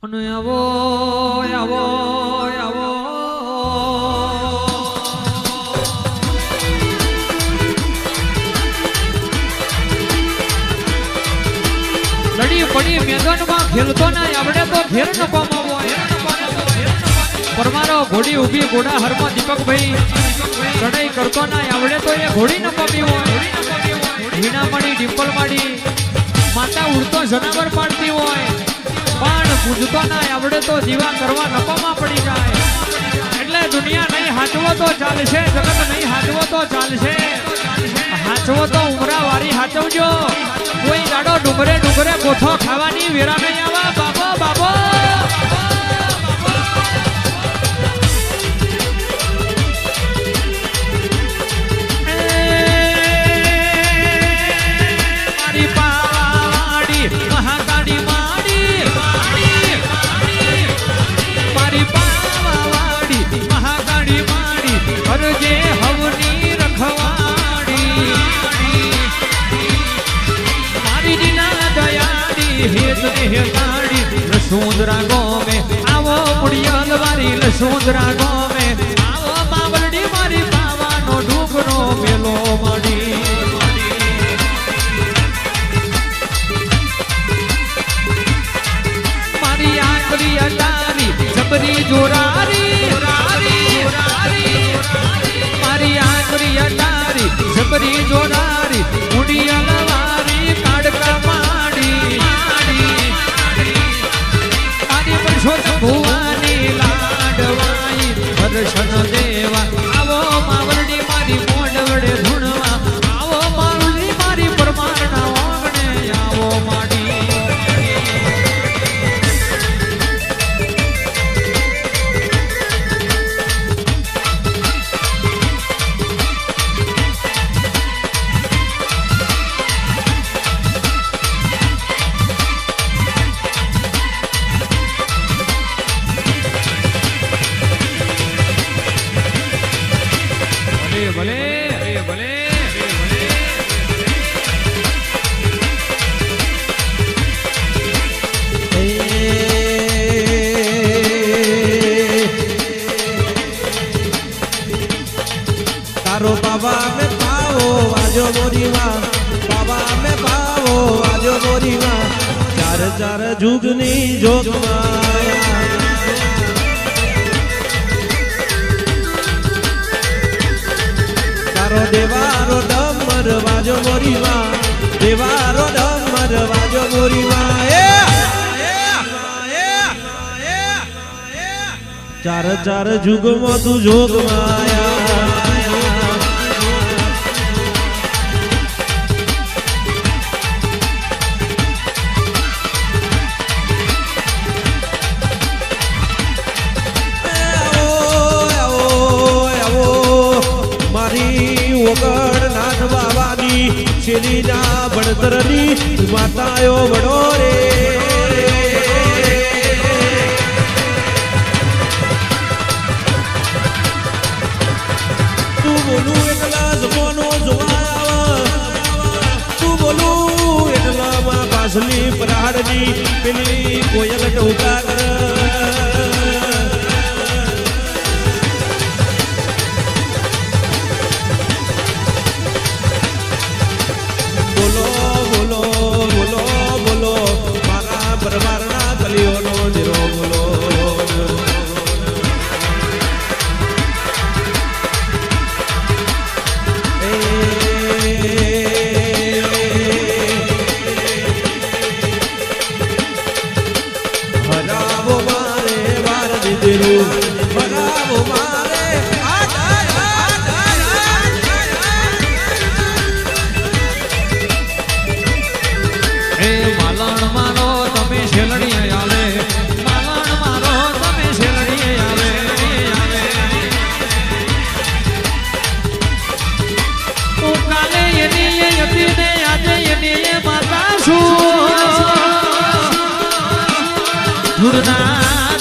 અને આવો આવો આવો લડી પડી મેદાનમાં ખેલતો ના આવડે તો ઘેર ન પામાવો પરમારો ઘોડી ઊભી ઘોડા હરમાં દીપકભાઈ ચડાઈ કરતો ના આવડે તો એ ઘોડી ન પામી હોય વીણામણી ડિમ્પલ માડી માતા ઉડતો જનાવર પાડતી હોય પણ પૂજતો ના આવડે તો જીવા કરવા નપામાં પડી જાય એટલે દુનિયા નહીં હાચવો તો ચાલશે જગત નહીં હાચવો તો ચાલશે હાચવો તો ઉમરા વારી હાચવજો કોઈ દાડો ડુંગરે ડુંગરે કોઠો ખાવાની વેરા નહીં આવા બાબો બાબો लसूंदरा गाँव में आवो मुड़ियल वारी लसूंदरा गाँव में आवो बावलडी मारी बावानो डूबरो मेलो माड़ी मारी आंगली अलारी जबरी जोरारी मारी आंगली अलारी जबरी जोरारी मुड़ियल वारी काड़का भुवानी लाडवाई दर्शन देवा आवो मावलडी मारी मोडवड़े धुणवा आवो मावलडी मारी परमाणा वांगणे आवो माडी बाबा में पाओ आजो मोरीवा बाबा में पाओ आजो मोरीवा चार चार जुगनी जोग माया तारो देवारो डमर वाजो मोरीवा देवारो डमर वाजो मोरीवा चार चार जुग में तू जोग माया શેરીના ભણતરની માતાયો વડો રે તું બોલું એટલા જમવાનો જોવા તું બોલું એટલામાં પાછલી પરાડની પેલી કોયલ ટોકા કર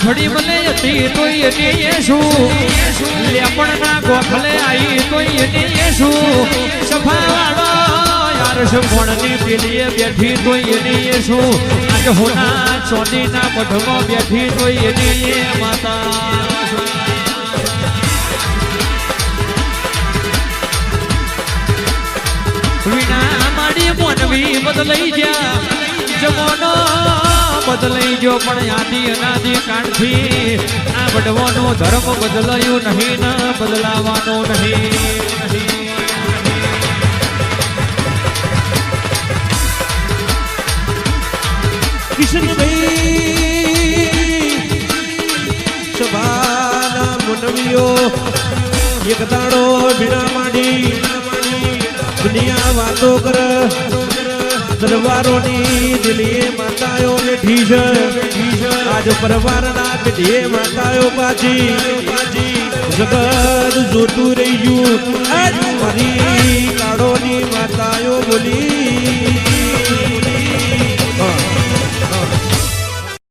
ઘડી ભલે હતી તો એને શું લેપણના ગોખલે આવી તો એને શું સફાવાળો યાર છે કોણની પેલીએ બેઠી તો એની એ શું આજે હોના ચોદીના મઢમાં બેઠી તો એની એ માતા વિના માડી મોનવી બદલાઈ જા જમોનો બદલાઈ ગયો પણ આદિ અનાદિ કાળથી આ વડવાનો ધર્મ બદલાયું નહીં ને બદલાવાનો નહીં કિશનભાઈ સભાના મુનવીઓ એક દાડો વીણા માંડી દુનિયા વાતો કર દરબારોની દિલીએ માતાઓ બેઠી છે આજ પરવારના પેઢીએ માતાઓ પાછી જગત જોતું રહી ગયું આજ મારી કાળોની માતાઓ બોલી